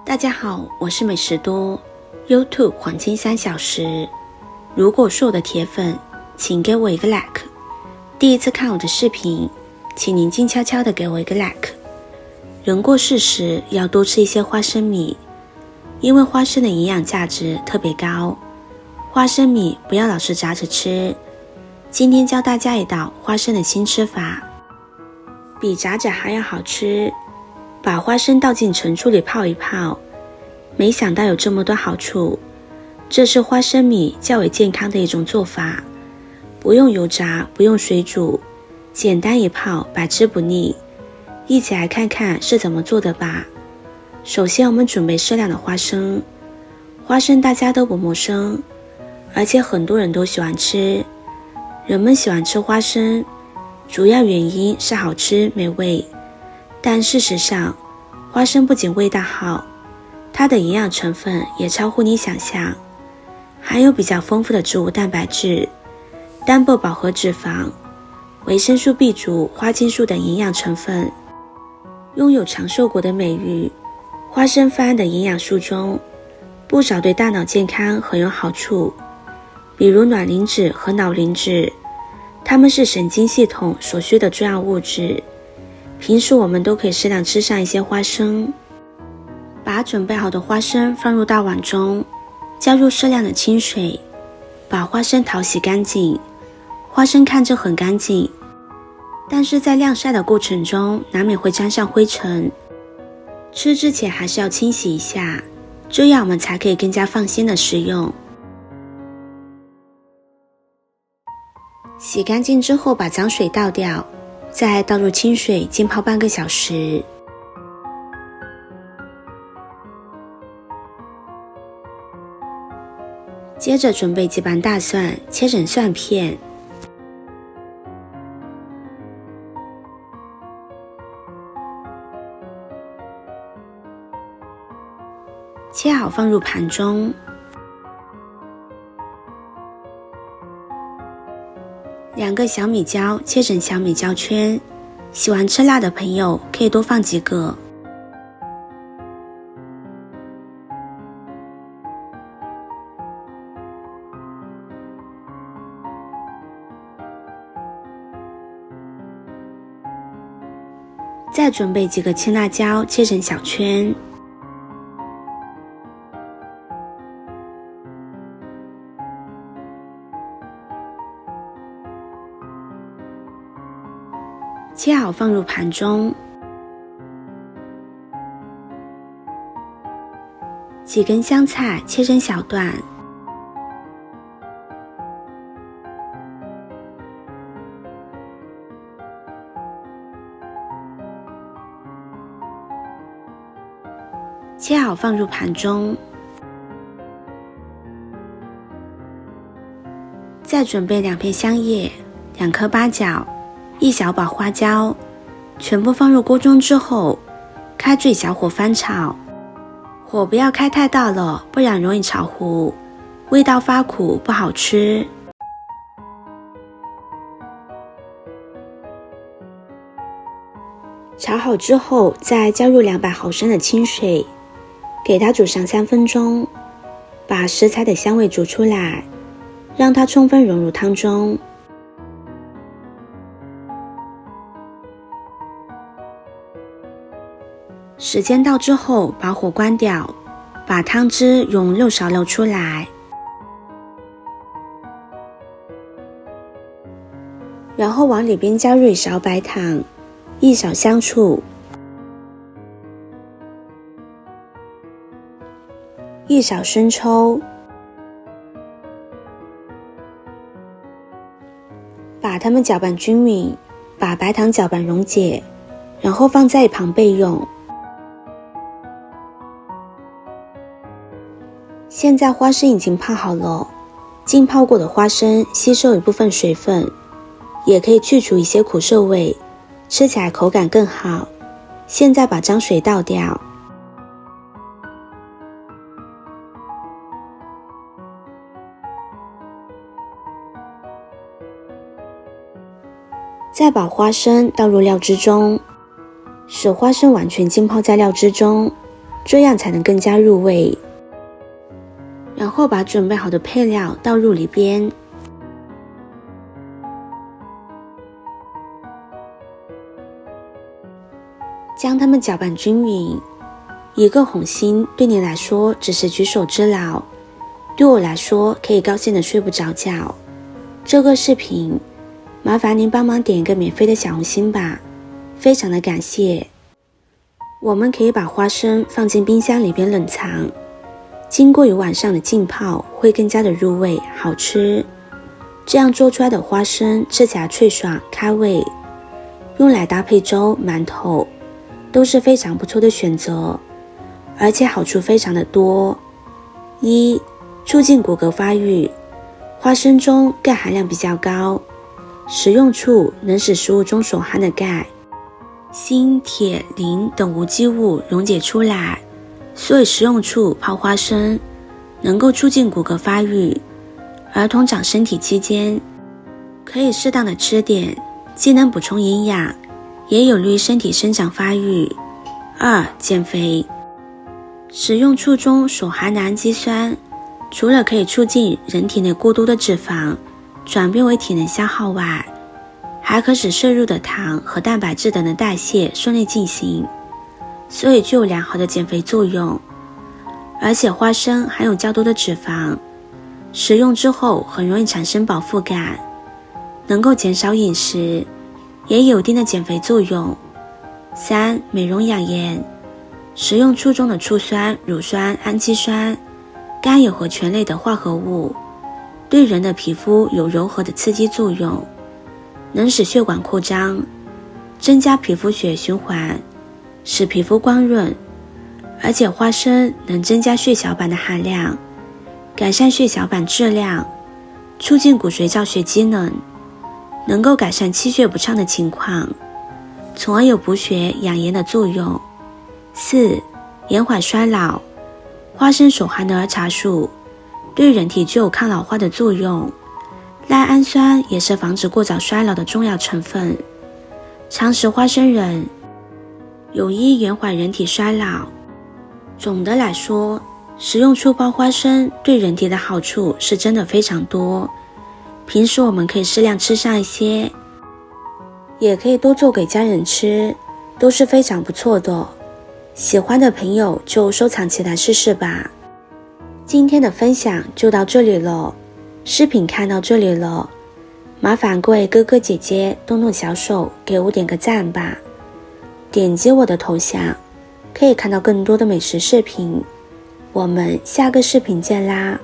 大家好，我是美食多 YouTube 黄金3小时。如果是我的铁粉，请给我一个 like。第一次看我的视频，请您静悄悄的给我一个 like。人过40时要多吃一些花生米，因为花生的营养价值特别高。花生米不要老是炸着吃。今天教大家一道花生的新吃法，比炸着还要好吃。把花生倒进盛醋里泡一泡，没想到有这么多好处。这是花生米较为健康的一种做法，不用油炸，不用水煮，简单一泡，百吃不腻。一起来看看是怎么做的吧。首先我们准备适量的花生，花生大家都不陌生，而且很多人都喜欢吃。人们喜欢吃花生，主要原因是好吃美味。但事实上，花生不仅味道好，它的营养成分也超乎你想象，含有比较丰富的植物蛋白质、单不饱和脂肪、维生素 B 族、花青素等营养成分，拥有长寿果的美誉。花生番的营养素中，不少对大脑健康很有好处，比如卵磷脂和脑磷脂，它们是神经系统所需的重要物质。平时我们都可以适量吃上一些花生。把准备好的花生放入大碗中，加入适量的清水，把花生淘洗干净。花生看着很干净，但是在晾晒的过程中难免会沾上灰尘，吃之前还是要清洗一下，这样我们才可以更加放心的食用。洗干净之后把脏水倒掉，再倒入清水浸泡半个小时。接着准备几瓣大蒜，切成蒜片，切好放入盘中。2个小米椒切成小米椒圈，喜欢吃辣的朋友可以多放几个。再准备几个青辣椒切成小圈，切好放入盘中。几根香菜切成小段，切好放入盘中。再准备2片香叶、2颗八角、1小把花椒，全部放入锅中之后，开最小火翻炒，火不要开太大了，不然容易炒糊，味道发苦不好吃。炒好之后，再加入200毫升的清水，给它煮上3分钟，把食材的香味煮出来，让它充分融入汤中。时间到之后，把火关掉，把汤汁用肉勺漏出来，然后往里边加入1勺白糖、1勺香醋、1勺生抽，把它们搅拌均匀，把白糖搅拌溶解，然后放在一旁备用。现在花生已经泡好了，浸泡过的花生吸收一部分水分，也可以去除一些苦涩味，吃起来口感更好。现在把脏水倒掉，再把花生倒入料汁中，使花生完全浸泡在料汁中，这样才能更加入味。然后把准备好的配料倒入里边，将它们搅拌均匀。一个红心对你来说只是举手之劳，对我来说可以高兴的睡不着觉。这个视频麻烦您帮忙点一个免费的小红心吧，非常的感谢。我们可以把花生放进冰箱里边冷藏，经过1晚上的浸泡会更加的入味好吃。这样做出来的花生吃起来脆爽开胃，用来搭配粥、馒头都是非常不错的选择，而且好处非常的多。1. 促进骨骼发育，花生中钙含量比较高，食用处能使食物中所含的钙、锌、铁、磷等无机物溶解出来，所以食用处泡花生能够促进骨骼发育。儿童长身体期间可以适当的吃点，既能补充营养，也有利于身体生长发育。2. 减肥，食用处中所含的氨基酸除了可以促进人体内过多的脂肪转变为体能消耗外，还可使摄入的糖和蛋白质等的代谢顺利进行，所以具有良好的减肥作用。而且花生含有较多的脂肪，食用之后很容易产生饱腹感，能够减少饮食，也有一定的减肥作用。3. 美容养颜，食用处中的醋酸、乳酸、氨基酸、甘油和醛类的化合物对人的皮肤有柔和的刺激作用，能使血管扩张，增加皮肤血液循环，使皮肤光润。而且花生能增加血小板的含量，改善血小板质量，促进骨髓造血机能，能够改善气血不畅的情况，从而有补血养颜的作用。4. 延缓衰老，花生所含的儿茶素对人体具有抗老化的作用，赖氨酸也是防止过早衰老的重要成分。常食花生人有益延缓人体衰老。总的来说，食用醋泡花生对人体的好处是真的非常多，平时我们可以适量吃上一些，也可以多做给家人吃，都是非常不错的。喜欢的朋友就收藏起来试试吧。今天的分享就到这里了，视频看到这里了，麻烦各位哥哥姐姐动动小手给我点个赞吧。点击我的头像可以看到更多的美食视频，我们下个视频见啦。